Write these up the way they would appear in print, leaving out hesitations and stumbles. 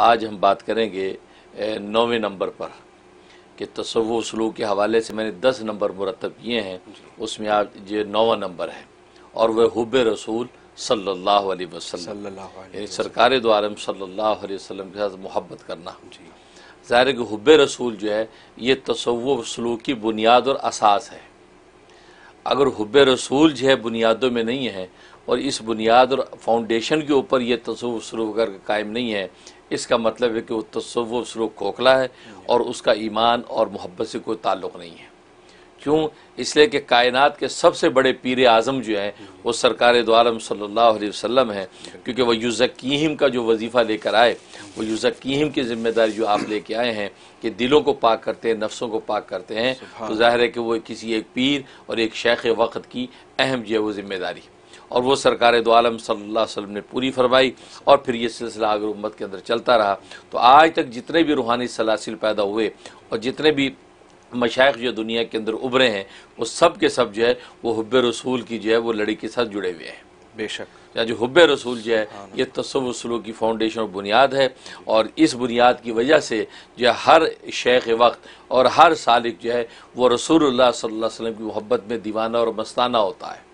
آج ہم بات کریں گے 9ویں نمبر پر کہ تصوف سلوک کے حوالے سے میں نے 10 نمبر مرتب کیے ہیں، اس میں آج یہ 9واں نمبر ہے، اور وہ حب رسول صلی اللہ علیہ وسلم، یعنی سرکار دو عالم صلی اللہ علیہ وسلم کے ساتھ محبت کرنا۔ ظاہر ہے کہ حب رسول جو ہے یہ تصوف سلوک کی بنیاد اور اساس ہے۔ اگر حب رسول جو ہے بنیادوں میں نہیں ہے اور اس بنیاد اور فاؤنڈیشن کے اوپر یہ تصوف سلوک اگر قائم نہیں ہے، اس کا مطلب ہے کہ وہ تصوف سلوک کھوکھلا ہے اور اس کا ایمان اور محبت سے کوئی تعلق نہیں ہے۔ کیوں؟ اس لیے کہ کائنات کے سب سے بڑے پیر اعظم جو ہیں وہ سرکار دو عالم صلی اللہ علیہ وسلم ہیں، کیونکہ وہ یزکیہم کا جو وظیفہ لے کر آئے، وہ یزکیہم کی ذمہ داری جو آپ لے کے آئے ہیں کہ دلوں کو پاک کرتے ہیں، نفسوں کو پاک کرتے ہیں، تو ظاہر ہے کہ وہ کسی ایک پیر اور ایک شیخ وقت کی اہم جو ہے وہ ذمہ داری، اور وہ سرکار دو عالم صلی اللہ علیہ وسلم نے پوری فرمائی، اور پھر یہ سلسلہ اگر امت کے اندر چلتا رہا تو آج تک جتنے بھی روحانی سلاسل پیدا ہوئے اور جتنے بھی مشائخ جو دنیا کے اندر ابھرے ہیں وہ سب کے سب جو ہے وہ حب رسول کی جو ہے وہ لڑی کے ساتھ جڑے ہوئے ہیں۔ بے شک جو حب رسول جو ہے یہ تصوف سلوک کی فاؤنڈیشن اور بنیاد ہے، اور اس بنیاد کی وجہ سے جو ہے ہر شیخ وقت اور ہر سالک جو ہے وہ رسول اللہ صلی اللہ علیہ وسلم کی محبت میں دیوانہ اور مستانہ ہوتا ہے۔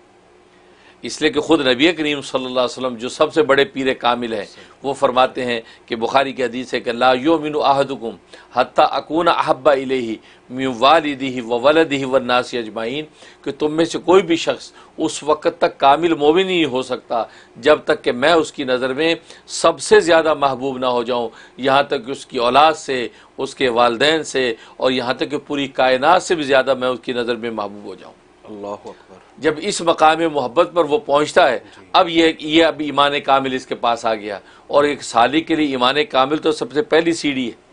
اس لیے کہ خود نبی کریم صلی اللہ علیہ وسلم جو سب سے بڑے پیر کامل ہیں وہ فرماتے ہیں کہ بخاری کی حدیث ہے کہ لا یؤمن احدکم حتی اکون احب الیہ من والدہ وولدہ والناس اجمعین، کہ تم میں سے کوئی بھی شخص اس وقت تک کامل مومن نہیں ہو سکتا جب تک کہ میں اس کی نظر میں سب سے زیادہ محبوب نہ ہو جاؤں، یہاں تک کہ اس کی اولاد سے، اس کے والدین سے، اور یہاں تک کہ پوری کائنات سے بھی زیادہ میں اس کی نظر میں محبوب ہو جاؤں۔ اللہ اکبر۔ جب اس مقام محبت پر وہ پہنچتا ہے، اب یہ اب ایمان کامل اس کے پاس آ گیا، اور ایک سالک کے لیے ایمان کامل تو سب سے پہلی سیڑھی ہے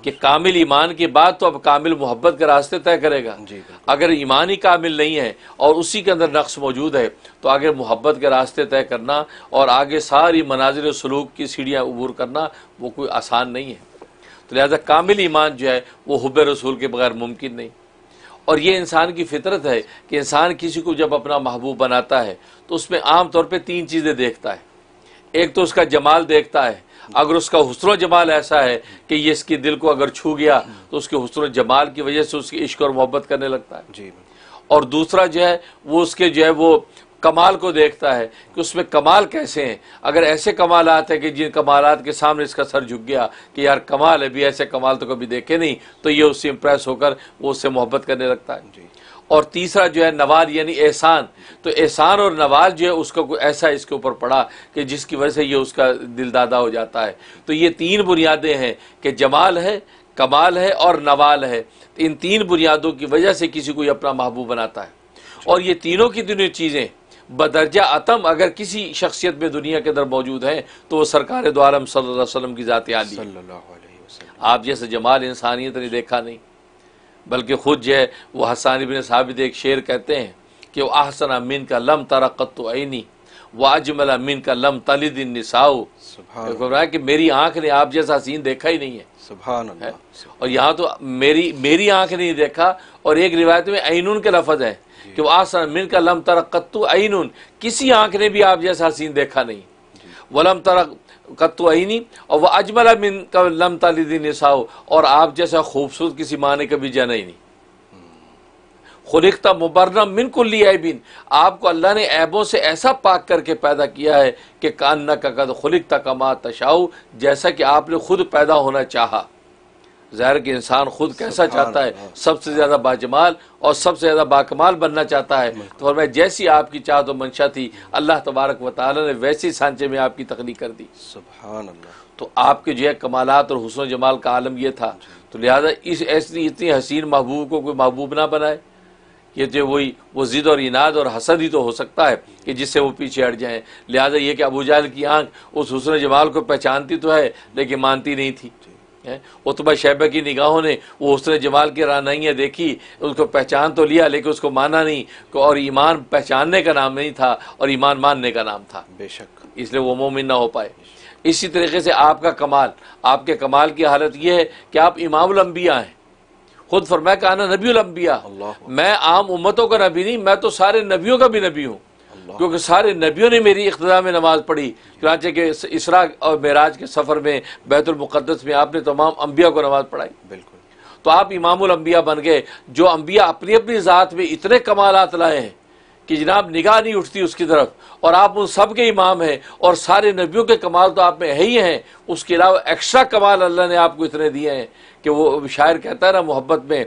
کہ کامل ایمان کے بعد تو اب کامل محبت کا راستے طے کرے گا۔ اگر ایمان ہی کامل نہیں ہے اور اسی کے اندر نقص موجود ہے تو آگے محبت کے راستے طے کرنا اور آگے ساری منازل سلوک کی سیڑھیاں عبور کرنا وہ کوئی آسان نہیں ہے۔ تو لہذا کامل ایمان جو ہے وہ حب رسول کے بغیر ممکن نہیں، اور یہ انسان کی فطرت ہے کہ انسان کسی کو جب اپنا محبوب بناتا ہے تو اس میں عام طور پہ 3 چیزیں دیکھتا ہے۔ ایک تو اس کا جمال دیکھتا ہے، اگر اس کا حسن و جمال ایسا ہے کہ یہ اس کے دل کو اگر چھو گیا تو اس کے حسن و جمال کی وجہ سے اس کی عشق اور محبت کرنے لگتا ہے۔ اور دوسرا جو ہے وہ اس کے جو ہے وہ کمال کو دیکھتا ہے کہ اس میں کمال کیسے ہیں، اگر ایسے کمالات ہیں کہ جن کمالات کے سامنے اس کا سر جھک گیا کہ یار کمال ہے بھی، ایسے کمال تو کبھی دیکھے نہیں، تو یہ اس سے امپریس ہو کر وہ اس سے محبت کرنے لگتا ہے۔ اور تیسرا جو ہے نوال یعنی احسان، تو احسان اور نوال جو ہے اس کا کوئی ایسا اس کے اوپر پڑا کہ جس کی وجہ سے یہ اس کا دل دادا ہو جاتا ہے۔ تو یہ 3 بنیادیں ہیں کہ جمال ہے، کمال ہے اور نوال ہے۔ ان 3 بنیادوں کی وجہ سے کسی کو یہ اپنا محبوب بناتا ہے، اور یہ تینوں کی تینوں چیزیں بدرجہ اتم اگر کسی شخصیت میں دنیا کے اندر موجود ہیں تو وہ سرکار دو عالم صلی اللہ علیہ وسلم کی ذات عالی ہے۔ آپ جیسے جمال انسانیت نے دیکھا نہیں، بلکہ خود جو ہے وہ حسان بن ثابت ایک شعر کہتے ہیں کہ وہ احسن من کا لم تر قط عینی واجمل من کا لم تلد النساء، کہ میری آنکھ نے آپ جیسا حسین دیکھا ہی نہیں ہے۔ سبحان اللہ۔ اور یہاں تو میری آنکھ نے نہیں دیکھا، اور ایک روایت میں عینون کے لفظ ہے کہ وہ آسن من کا لم تر قط عینون، کسی آنکھ نے بھی آپ جیسا حسین دیکھا نہیں، ولم تر قط عینی، اور وہ اجمل من کا لم تلد النساء، اور آپ جیسا خوبصورت کسی ماں نے کبھی جنا ہی نہیں۔ خلقت مبرم من کل عیب، آپ کو اللہ نے عیبوں سے ایسا پاک کر کے پیدا کیا ہے کہ کانک قد خلقت کما تشاء، جیسا کہ آپ نے خود پیدا ہونا چاہا۔ ظاہر کہ انسان خود کیسا چاہتا ہے، سب سے زیادہ باجمال اور سب سے زیادہ باکمال بننا چاہتا ہے، تو فرمایا جیسی آپ کی چاہت و منشا تھی اللہ تبارک و تعالی نے ویسی سانچے میں آپ کی تخلیق کر دی۔ سبحان اللہ۔ تو آپ کے جو ہے کمالات اور حسن و جمال کا عالم یہ تھا، تو لہذا اس ایسی اتنی حسین محبوب کو کوئی محبوب نہ بنائے۔ یہ جو وہ ضد اور عناد اور حسد ہی تو ہو سکتا ہے کہ جس سے وہ پیچھے ہٹ جائیں۔ لہذا یہ کہ ابو جہل کی آنکھ اس حسن و جمال کو پہچانتی تو ہے لیکن مانتی نہیں تھی۔ عتبہ شیبہ کی نگاہوں نے وہ حسن جمال کی رعنائیاں دیکھی، اس کو پہچان تو لیا لیکن اس کو مانا نہیں، اور ایمان پہچاننے کا نام نہیں تھا اور ایمان ماننے کا نام تھا، بے شک، اس لیے وہ مومن نہ ہو پائے۔ اسی طریقے سے آپ کا کمال، آپ کے کمال کی حالت یہ ہے کہ آپ امام الانبیاء ہیں۔ خود فرمایا کہ انا نبی الانبیاء، میں عام امتوں کا نبی نہیں، میں تو سارے نبیوں کا بھی نبی ہوں۔ کیونکہ سارے نبیوں نے میری اقتداء میں نماز پڑھی، چنانچہ کہ اسراء اور معراج کے سفر میں بیت المقدس میں آپ نے تمام انبیاء کو نماز پڑھائی، بالکل تو آپ امام الانبیاء بن گئے، جو انبیاء اپنی اپنی ذات میں اتنے کمالات لائے ہیں کہ جناب نگاہ نہیں اٹھتی اس کی طرف، اور آپ ان سب کے امام ہیں، اور سارے نبیوں کے کمال تو آپ میں ہے ہی ہیں، اس کے علاوہ ایکسٹرا کمال اللہ نے آپ کو اتنے دیے ہیں کہ وہ شاعر کہتا ہے نا محبت میں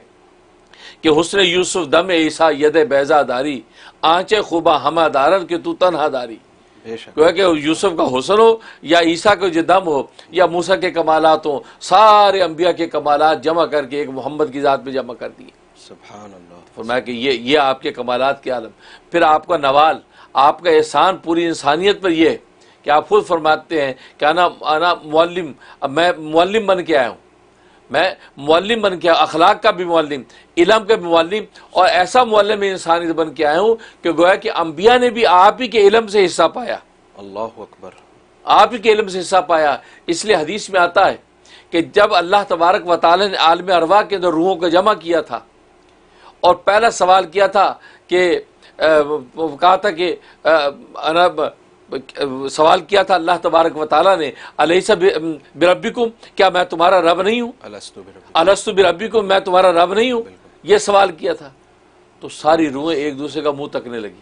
کہ حسن یوسف دم عیسیٰ ید بیضا داری، آنچے خوبا ہمہ دارن کہ تو تنہا داری. بے شک کہ یوسف کا حسن ہو یا عیسیٰ کا جو دم ہو یا موسیٰ کے کمالات ہوں، سارے انبیاء کے کمالات جمع کر کے ایک محمد کی ذات میں جمع کر دیے. سبحان اللہ. فرمایا کہ یہ آپ کے کمالات کے عالم. پھر آپ کا نوال، آپ کا احسان پوری انسانیت پر یہ ہے کہ آپ خود فرماتے ہیں کہ انا معلم، اب میں معلم بن کے آیا ہوں، میں معلم بن کے، اخلاق کا بھی معلم، علم کا بھی معلم، اور ایسا معلم انسانیت بن کے آیا ہوں کہ گویا کہ انبیاء نے بھی آپ ہی کے علم سے حصہ پایا، اللہ اکبر. آپ ہی کے علم سے حصہ پایا. اس لیے حدیث میں آتا ہے کہ جب اللہ تبارک و تعالی نے عالم ارواح کے اندر روحوں کو جمع کیا تھا اور پہلا سوال کیا تھا کہ کہا تھا کہ سوال کیا تھا اللہ تبارک و تعالیٰ نے الیس بربکم، کیا میں تمہارا رب نہیں ہوں، الست بربکم، میں تمہارا رب نہیں ہوں، یہ سوال کیا تھا. تو ساری روحیں ایک دوسرے کا منہ تکنے لگی،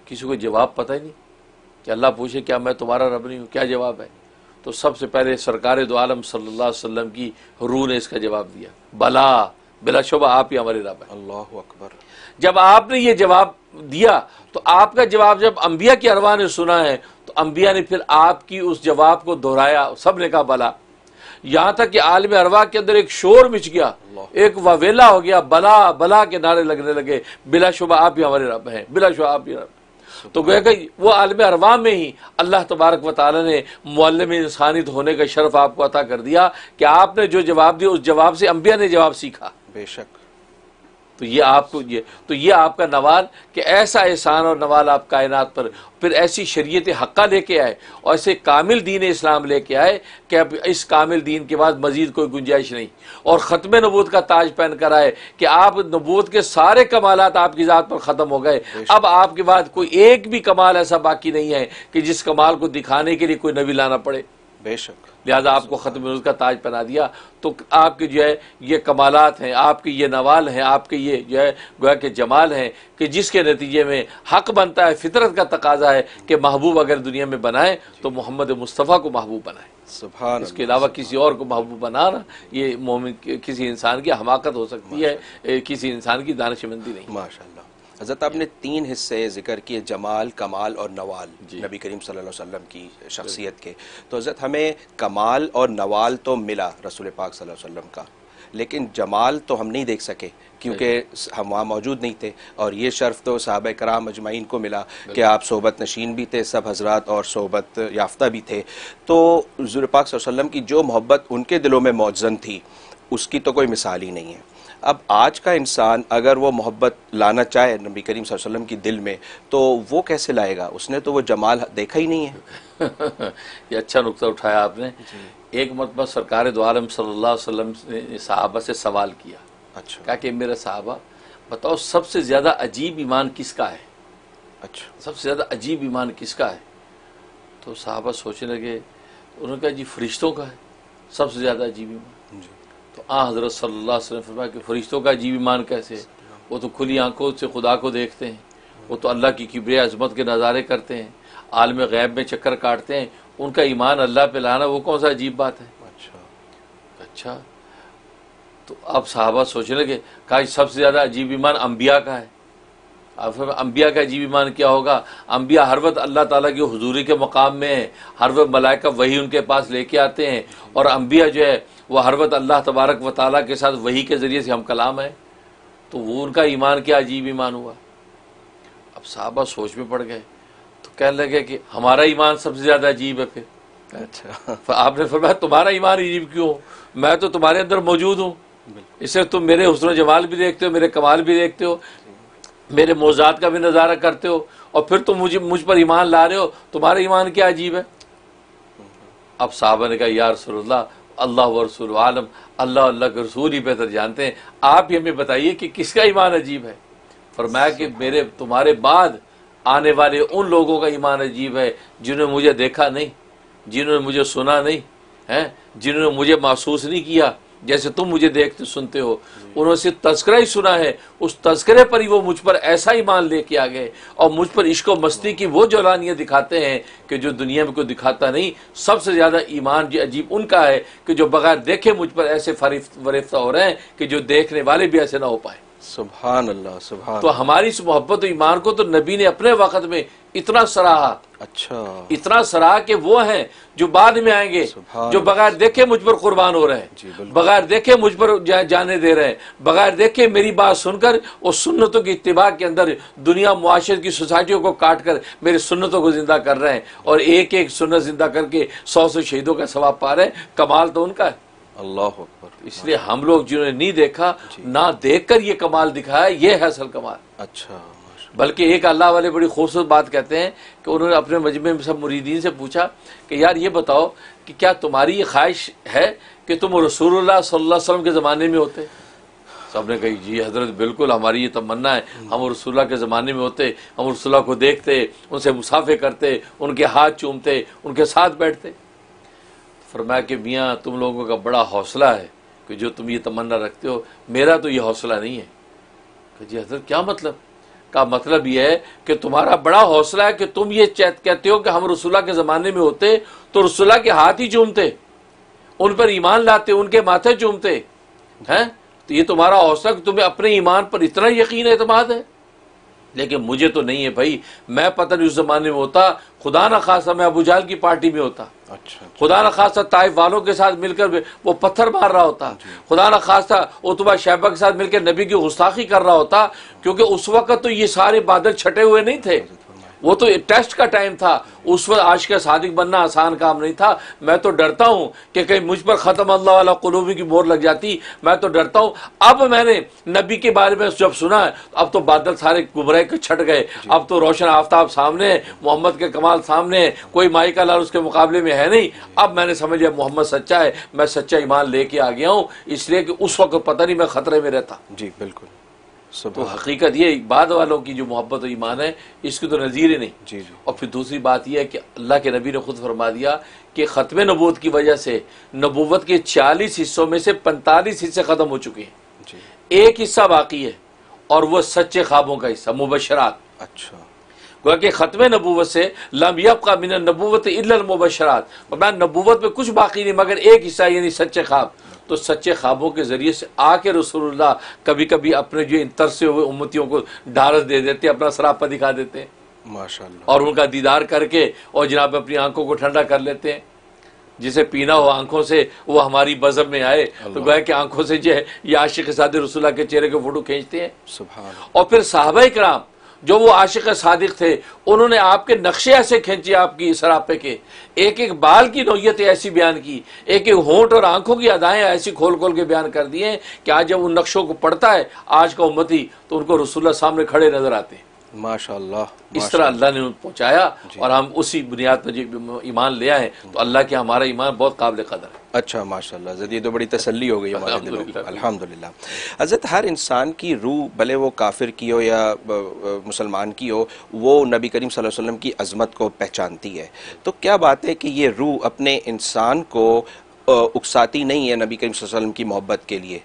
کسی کو جواب پتہ ہی نہیں کہ اللہ پوچھے کیا میں تمہارا رب نہیں ہوں، کیا جواب ہے. تو سب سے پہلے سرکار دو عالم صلی اللہ علیہ وسلم کی روح نے اس کا جواب دیا، بلا شبہ آپ ہی ہمارے رب ہیں. اللہ اکبر. جب آپ نے یہ جواب دیا تو آپ کا جواب جب انبیاء کی ارواح نے سنا ہے تو انبیاء نے پھر آپ کی اس جواب کو دہرایا، سب نے کہا بلا، یہاں تک کہ عالم ارواح کے اندر ایک شور مچ گیا، ایک واویلا ہو گیا، بلا بلا کے نعرے لگنے لگے، بلا شبہ آپ ہی ہمارے رب ہیں، بلا شبہ آپ ہی رب. تو گویا کہ وہ عالم ارواح میں ہی اللہ تبارک و تعالی نے معلم انسانیت ہونے کا شرف آپ کو عطا کر دیا کہ آپ نے جو جواب دیا اس جواب سے انبیاء نے جواب سیکھا. بے شک. تو یہ آپ کو یہ آپ کا نوال کہ ایسا احسان اور نوال آپ کائنات پر، پھر ایسی شریعت حقہ لے کے آئے اور ایسے کامل دین اسلام لے کے آئے کہ اب اس کامل دین کے بعد مزید کوئی گنجائش نہیں، اور ختم نبوت کا تاج پہن کر آئے کہ آپ نبوت کے سارے کمالات آپ کی ذات پر ختم ہو گئے. اب آپ کے بعد کوئی ایک بھی کمال ایسا باقی نہیں ہے کہ جس کمال کو دکھانے کے لیے کوئی نبی لانا پڑے. بے شک. لہذا آپ کو ختم نبوت کا تاج پہنا دیا. تو آپ کے جو ہے یہ کمالات ہیں، آپ کے یہ نوال ہیں، آپ کے یہ جو ہے گویا کہ جمال ہیں کہ جس کے نتیجے میں حق بنتا ہے، فطرت کا تقاضا ہے کہ محبوب اگر دنیا میں بنائے تو محمد مصطفیٰ کو محبوب بنائے. سبحان. اس کے علاوہ کسی اور کو محبوب بنانا یہ مومن کسی انسان کی حماقت ہو سکتی ہے، کسی انسان کی دانش مندی نہیں. ماشاء اللہ. حضرت آپ نے 3 حصے ذکر کیے، جمال، کمال اور نوال، نبی کریم صلی اللہ علیہ وسلم کی شخصیت کے. تو حضرت ہمیں کمال اور نوال تو ملا رسول پاک صلی اللہ علیہ وسلم کا، لیکن جمال تو ہم نہیں دیکھ سکے کیونکہ ہم وہاں موجود نہیں تھے، اور یہ شرف تو صحابہ کرام اجمعین کو ملا کہ آپ صحبت نشین بھی تھے سب حضرات اور صحبت یافتہ بھی تھے. تو حضور پاک صلی اللہ علیہ وسلم کی جو محبت ان کے دلوں میں موزن تھی اس کی تو کوئی مثال ہی نہیں ہے. اب آج کا انسان اگر وہ محبت لانا چاہے نبی کریم صلی اللہ علیہ وسلم کی دل میں تو وہ کیسے لائے گا؟ اس نے تو وہ جمال دیکھا ہی نہیں ہے. یہ اچھا نقطہ اٹھایا آپ نے. ایک مرتبہ سرکار دو عالم صلی اللہ علیہ وسلم نے صحابہ سے سوال کیا. اچھا. کہا کہ میرے صحابہ بتاؤ سب سے زیادہ عجیب ایمان کس کا ہے؟ اچھا. سب سے زیادہ عجیب ایمان کس کا ہے؟ تو صحابہ سوچنے لگے. انہوں نے کہا جی فرشتوں کا ہے سب سے زیادہ عجیب ایمان. تو حضرت صلی اللہ علیہ وسلم فرمایا کہ فرشتوں کا عجیب ایمان کیسے؟ وہ تو کھلی آنکھوں سے خدا کو دیکھتے ہیں، وہ تو اللہ کی کبریاء عظمت کے نظارے کرتے ہیں، عالم غیب میں چکر کاٹتے ہیں، ان کا ایمان اللہ پہ لانا وہ کون سا عجیب بات ہے؟ اچھا. تو اب صحابہ سوچنے لگے. کہا سب سے زیادہ عجیب ایمان انبیاء کا ہے. اب انبیاء کا عجیب ایمان کیا ہوگا؟ انبیاء ہر وقت اللہ تعالیٰ کی حضوری کے مقام میں ہیں، ہر وقت ملائکہ وحی ان کے پاس لے کے آتے ہیں، اور انبیاء جو ہے وہ ہر وقت اللہ تبارک و تعالیٰ کے ساتھ وحی کے ذریعے سے ہم کلام ہیں. تو وہ ان کا ایمان کیا عجیب ایمان ہوا؟ اب صحابہ سوچ میں پڑ گئے تو کہنے لگے کہ ہمارا ایمان سب سے زیادہ عجیب ہے. پھر اچھا. آپ نے فرمایا تمہارا ایمان عجیب کیوں؟ میں تو تمہارے اندر موجود ہوں، اس سے تم میرے حسن و جمال بھی دیکھتے ہو، میرے کمال بھی دیکھتے ہو، میرے معجزات کا بھی نظارہ کرتے ہو، اور پھر تم مجھ پر ایمان لا رہے ہو. تمہارا ایمان کیا عجیب ہے؟ اب صحابہ نے کہا یا رسول اللہ اللہ و رسول عالم، اللہ اللہ کے رسول ہی بہتر جانتے ہیں، آپ ہی ہمیں بتائیے کہ کس کا ایمان عجیب ہے. فرمایا کہ تمہارے بعد آنے والے ان لوگوں کا ایمان عجیب ہے جنہوں نے مجھے دیکھا نہیں، جنہوں نے مجھے سنا نہیں ہے، جنہوں نے مجھے محسوس نہیں کیا جیسے تم مجھے دیکھتے سنتے ہو، انہوں نے صرف تذکرہ ہی سنا ہے، اس تذکرے پر ہی وہ مجھ پر ایسا ایمان لے کے آ گئے اور مجھ پر عشق و مستی کی وہ جولانیاں دکھاتے ہیں کہ جو دنیا میں کوئی دکھاتا نہیں۔ سب سے زیادہ ایمان جو عجیب ان کا ہے کہ جو بغیر دیکھے مجھ پر ایسے فریفتہ ہو رہے ہیں کہ جو دیکھنے والے بھی ایسے نہ ہو پائے۔ سبحان اللہ، سبحان تو ہماری اس محبت و ایمان کو تو نبی نے اپنے وقت میں اتنا سراہا، اچھا، اتنا سراہا کہ وہ ہیں جو بعد میں آئیں گے، جو بغیر دیکھے مجھ پر قربان ہو رہے ہیں، بغیر دیکھے مجھ پر جانے دے رہے ہیں، بغیر دیکھے میری بات سن کر اور سنتوں کی اتباع کے اندر دنیا معاشرت کی سوسائٹیوں کو کاٹ کر میرے سنتوں کو زندہ کر رہے ہیں، اور ایک ایک سنت زندہ کر کے 100 شہیدوں کا ثواب پا رہے ہیں۔ کمال تو ان کا ہے۔ اللہ اکبر۔ اس لیے ہم لوگ جنہوں نے نہیں دیکھا، نہ دیکھ کر یہ کمال دکھایا، یہ ہے اصل کمال۔ اچھا، بلکہ ایک اللہ والے بڑی خوبصورت بات کہتے ہیں کہ انہوں نے اپنے مجمع میں سب مریدین سے پوچھا کہ یار یہ بتاؤ کہ کیا تمہاری یہ خواہش ہے کہ تم رسول اللہ صلی اللہ علیہ وسلم کے زمانے میں ہوتے؟ سب نے کہی جی حضرت بالکل، ہماری یہ تمنا ہے، ہم رسول اللہ کے زمانے میں ہوتے، ہم رسول اللہ کو دیکھتے، ان سے مصافحہ کرتے، ان کے ہاتھ چومتے، ان کے ساتھ بیٹھتے۔ فرمایا کہ میاں تم لوگوں کا بڑا حوصلہ ہے کہ جو تم یہ تمنا رکھتے ہو، میرا تو یہ حوصلہ نہیں ہے۔ کہ جی حضرت کیا مطلب؟ کا مطلب یہ ہے کہ تمہارا بڑا حوصلہ ہے کہ تم یہ کہتے ہو کہ ہم رسول اللہ کے زمانے میں ہوتے تو رسول اللہ کے ہاتھ ہی چومتے، ان پر ایمان لاتے، ان کے ماتھے چومتے ہیں، تو یہ تمہارا حوصلہ کہ تمہیں اپنے ایمان پر اتنا یقین اعتماد ہے۔ لیکن مجھے تو نہیں ہے بھائی، میں پتہ نہیں اس زمانے میں ہوتا، خدا نہ خواستہ میں ابو جہل کی پارٹی میں ہوتا، خدا نہ خواستہ طائف والوں کے ساتھ مل کر وہ پتھر مار رہا ہوتا، خدا نہ خواستہ عتبہ شیبہ کے ساتھ مل کر نبی کی گستاخی کر رہا ہوتا، کیونکہ اس وقت تو یہ سارے بادل چھٹے ہوئے نہیں تھے، وہ تو ٹیسٹ کا ٹائم تھا، اس وقت عاشق صادق بننا آسان کام نہیں تھا۔ میں تو ڈرتا ہوں کہ کہیں مجھ پر ختم اللہ علی قلوبہم کی مہر لگ جاتی، میں تو ڈرتا ہوں۔ اب میں نے نبی کے بارے میں جب سنا ہے، اب تو بادل سارے گمراہ کے چھٹ گئے، اب تو روشن آفتاب سامنے ہے، محمد کے کمال سامنے ہے، کوئی مائی کا لال اس کے مقابلے میں ہے نہیں۔ اب میں نے سمجھ لیا محمد سچا ہے، میں سچا ایمان لے کے آ گیا ہوں، اس لیے کہ اس وقت پتہ نہیں میں خطرے میں رہتا۔ جی بالکل۔ تو حقیقت یہ بعد والوں کی جو محبت و ایمان ہے اس کی تو نظیر ہی نہیں۔ جی جی۔ اور پھر دوسری بات یہ ہے کہ اللہ کے نبی نے خود فرما دیا کہ ختم نبوت کی وجہ سے نبوت کے 40 حصوں میں سے 45 حصے ختم ہو چکے ہیں، جی۔ ایک حصہ باقی ہے اور وہ سچے خوابوں کا حصہ، مبشرات۔ اچھا، گویا کہ ختم نبوت سے لم یبقى من النبوت الا المبشرات، مطلب نبوت میں کچھ باقی نہیں مگر ایک حصہ یعنی سچے خواب۔ تو سچے خوابوں کے ذریعے سے آ کے رسول اللہ کبھی کبھی اپنے جو ان ترسے ہوئے امتیوں کو ڈھارس دے دیتے، اپنا سراپا دکھا دیتے ہیں، ماشاءاللہ، اور ان کا دیدار کر کے اور جناب اپنی آنکھوں کو ٹھنڈا کر لیتے ہیں۔ جسے پینا ہو آنکھوں سے وہ ہماری بزم میں آئے تو گویا کہ آنکھوں سے جو ہے یہ عاشق صادق رسول اللہ کے چہرے کے فوٹو کھینچتے ہیں۔ سبحان اللہ۔ اور پھر صحابہ کرام جو وہ عاشق صادق تھے، انہوں نے آپ کے نقشے ایسے کھینچے آپ کی سراپے کے، ایک ایک بال کی نوعیت ایسی بیان کی، ایک ایک ہونٹ اور آنکھوں کی ادائیں ایسی کھول کھول کے بیان کر دیے کہ آج جب ان نقشوں کو پڑھتا ہے آج کا امتی تو ان کو رسول اللہ سامنے کھڑے نظر آتے ہیں۔ ماشاءاللہ، اس طرح اللہ نے پہنچایا اور ہم اسی بنیاد پر ایمان لے آئے تو اللہ کے ہمارا ایمان بہت قابل قدر ہے۔ اچھا، ماشاءاللہ، حضرت یہ تو بڑی تسلی ہو گئی ہمارے دلوں کو، الحمدللہ۔ حضرت ہر انسان کی روح بھلے وہ کافر کی ہو یا مسلمان کی ہو، وہ نبی کریم صلی اللہ علیہ وسلم کی عظمت کو پہچانتی ہے، تو کیا بات ہے کہ یہ روح اپنے انسان کو اکساتی نہیں ہے نبی کریم صلی اللہ علیہ وسلم کی محبت کے لیے؟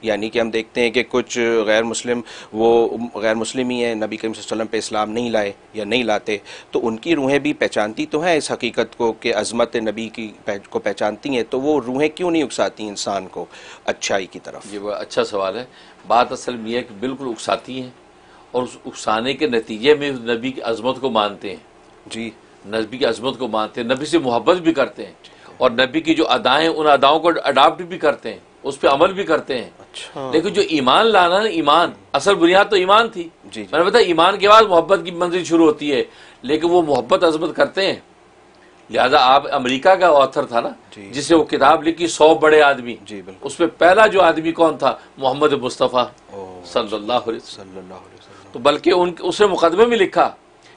یعنی کہ ہم دیکھتے ہیں کہ کچھ غیر مسلم وہ غیر مسلم ہی ہیں، نبی کریم صلی اللہ علیہ وسلم پہ اسلام نہیں لائے یا نہیں لاتے، تو ان کی روحیں بھی پہچانتی تو ہیں اس حقیقت کو کہ عظمت نبی کی کو پہچانتی ہیں، تو وہ روحیں کیوں نہیں اکساتی انسان کو اچھائی کی طرف؟ یہ بہت اچھا سوال ہے۔ بات اصل میں یہ ہے کہ بالکل اکساتی ہیں اور اس اکسانے کے نتیجے میں نبی کی عظمت کو مانتے ہیں، جی، نبی کی عظمت کو مانتے ہیں، نبی سے محبت بھی کرتے ہیں اور نبی کی جو ادائیں ان اداؤں کو اڈاپٹ بھی کرتے ہیں، اس پہ عمل بھی کرتے ہیں۔ اچھا، لیکن جو ایمان لانا نا، ایمان اصل بنیاد تو ایمان تھی، جی، میں نے بتایا ایمان کے بعد محبت کی منزل شروع ہوتی ہے، لیکن وہ محبت عظمت کرتے ہیں۔ لہذا آپ امریکہ کا آتھر تھا نا جی، جسے وہ کتاب لکھی 100 بڑے آدمی، جی بالکل، اس میں پہلا جو آدمی کون تھا؟ محمد مصطفیٰ صلی اللہ علیہ وسلم۔ صلی اللہ علیہ وسلم۔ تو بلکہ اس نے مقدمے میں لکھا،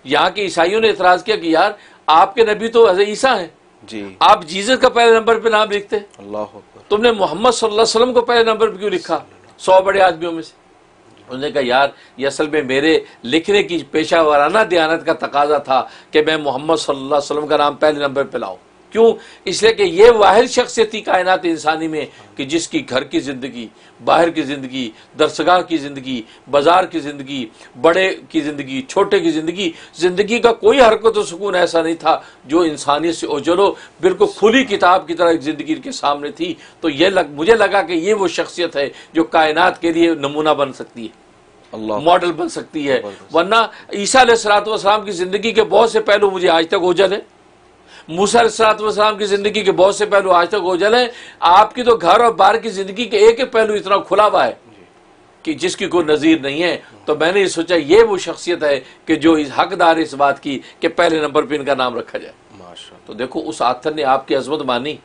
یہاں کے عیسائیوں نے اعتراض کیا کہ یار آپ کے نبی تو حضرت عیسیٰ ہیں، جی، آپ جیزس کا پہلے نمبر پہ نام لکھتے، اللہ اکبر، تم نے محمد صلی اللہ علیہ وسلم کو پہلے نمبر پہ کیوں لکھا 100 بڑے آدمیوں میں سے؟ انہوں نے کہا یار یہ اصل میں میرے لکھنے کی پیشہ ورانہ دیانت کا تقاضا تھا کہ میں محمد صلی اللہ علیہ وسلم کا نام پہلے نمبر پہ لاؤں. کیوں؟ اس لیے کہ یہ واحد شخصیت تھی کائنات انسانی میں کہ جس کی گھر کی زندگی، باہر کی زندگی، درسگاہ کی زندگی، بازار کی زندگی، بڑے کی زندگی، چھوٹے کی زندگی کا کوئی حرکت و سکون ایسا نہیں تھا جو انسانیت سے اوجلو بالکل کھلی کتاب کی طرح ایک زندگی کے سامنے تھی. تو مجھے لگا کہ یہ وہ شخصیت ہے جو کائنات کے لیے نمونہ بن سکتی ہے، ماڈل بن سکتی ہے. ورنہ عیسیٰ علیہ السلام کی زندگی کے بہت سے پہلو مجھے آج تک اوجل ہیں، موسیٰ علیہ السلام کی زندگی کے بہت سے پہلو آج تک اوجل ہیں. آپ کی تو گھر اور باہر کی زندگی کے ایک ایک پہلو اتنا کھلا ہوا ہے کہ جس کی کوئی نظیر نہیں ہے. تو میں نے یہ سوچا یہ وہ شخصیت ہے کہ جو حقدار اس بات کی کہ پہلے نمبر پہ ان کا نام رکھا جائے. تو دیکھو اس آتھر نے آپ کی عظمت مانی،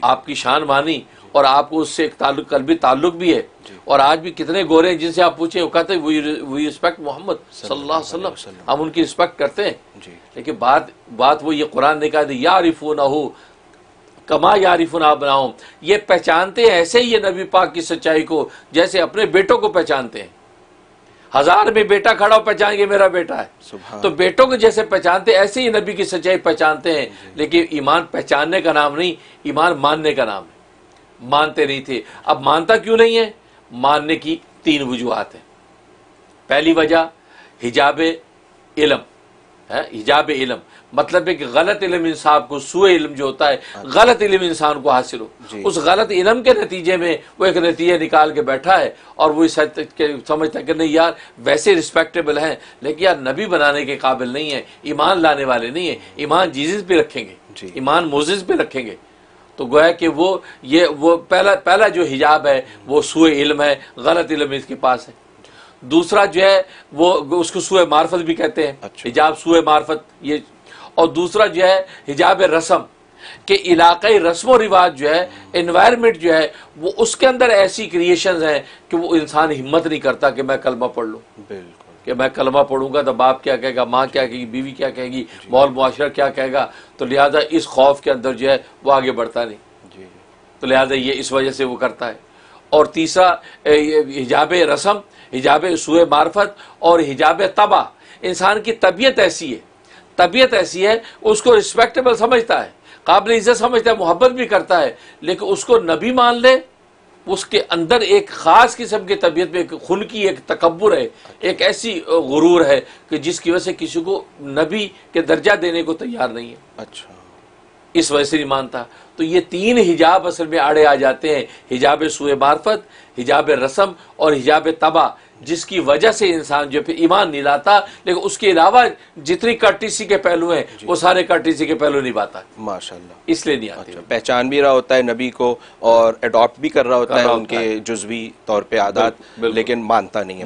آپ کی شان مانی، اور آپ کو اس سے ایک قلبی تعلق بھی ہے. اور آج بھی کتنے گورے ہیں جن سے آپ پوچھیں وہ کہتے ہیں وی رسپیکٹ محمد صلی اللہ علیہ وسلم، ہم ان کی رسپیکٹ کرتے ہیں. لیکن بات وہ یہ قرآن نے کہا تھا یعرفونہ کما یعرفون ابناہم، یہ پہچانتے ہیں ایسے ہی یہ نبی پاک کی سچائی کو جیسے اپنے بیٹوں کو پہچانتے ہیں. 1000 میں بیٹا کھڑا ہو پہچان یہ میرا بیٹا ہے. تو بیٹوں کو جیسے پہچانتے ایسے ہی نبی کی سچائی پہچانتے ہیں. لیکن ایمان پہچاننے کا نام نہیں، ایمان ماننے کا نام ہے. مانتے نہیں تھے. اب مانتا کیوں نہیں ہے؟ ماننے کی 3 وجوہات ہیں. پہلی وجہ حجاب علم ہے. حجاب علم مطلب ہے کہ غلط علم انسان کو، سوء علم جو ہوتا ہے غلط علم انسان کو حاصل ہو. اس غلط علم کے نتیجے میں وہ ایک نتیجہ نکال کے بیٹھا ہے اور وہ اس حد تک سمجھتا ہے کہ نہیں یار ویسے رسپیکٹیبل ہیں لیکن یار نبی بنانے کے قابل نہیں ہیں، ایمان لانے والے نہیں ہیں. ایمان جیزس پہ رکھیں گے، ایمان موزز پہ رکھیں گے. تو گویا کہ وہ پہلا جو حجاب ہے وہ سوء علم ہے، غلط علم اس کے پاس ہے. دوسرا جو ہے وہ اس کو سوء معرفت بھی کہتے ہیں. حجاب سوء معرفت یہ. اور دوسرا جو ہے حجاب رسم، کہ علاقائی رسم و رواج جو ہے، انوائرمنٹ جو ہے، وہ اس کے اندر ایسی کریشنز ہیں کہ وہ انسان ہمت نہیں کرتا کہ میں کلمہ پڑھ لوں. کہ میں کلمہ پڑھوں گا تو باپ کیا کہے گا، ماں کیا کہے گی، بیوی کیا کہے گی، ماحول معاشرہ کیا کہے گا. تو لہٰذا اس خوف کے اندر جو ہے وہ آگے بڑھتا نہیں. تو لہٰذا یہ اس وجہ سے وہ کرتا ہے. اور تیسرا حجاب رسم، حجاب سوء معرفت اور حجاب طبع. انسان کی طبیعت ایسی ہے اس کو رسپیکٹیبل سمجھتا ہے، قابل عزت سمجھتا ہے، محبت بھی کرتا ہے، لیکن اس کو نبی مان لے اس کے اندر ایک خاص قسم کی طبیعت میں ایک خن کی ایک تکبر ہے، ایک ایسی غرور ہے کہ جس کی وجہ سے کسی کو نبی کے درجہ دینے کو تیار نہیں ہے. اچھا اس وجہ سے نہیں مانتا. تو یہ 3 حجاب اصل میں آڑے آ جاتے ہیں، حجاب سوء معرفت، حجاب رسم اور حجاب طبع، جس کی وجہ سے انسان جو پھر ایمان نہیں لاتا. لیکن اس کے علاوہ جتنی کارٹیسی کے پہلو ہیں وہ سارے کارٹیسی کے پہلو نبھاتا ہے. ماشاءاللہ اس لیے نہیں آتے. پہچان بھی رہا ہوتا ہے نبی کو اور اڈاپٹ بھی کر رہا ہوتا ہے ان کے جزوی طور پہ عادات، لیکن مانتا نہیں ہے.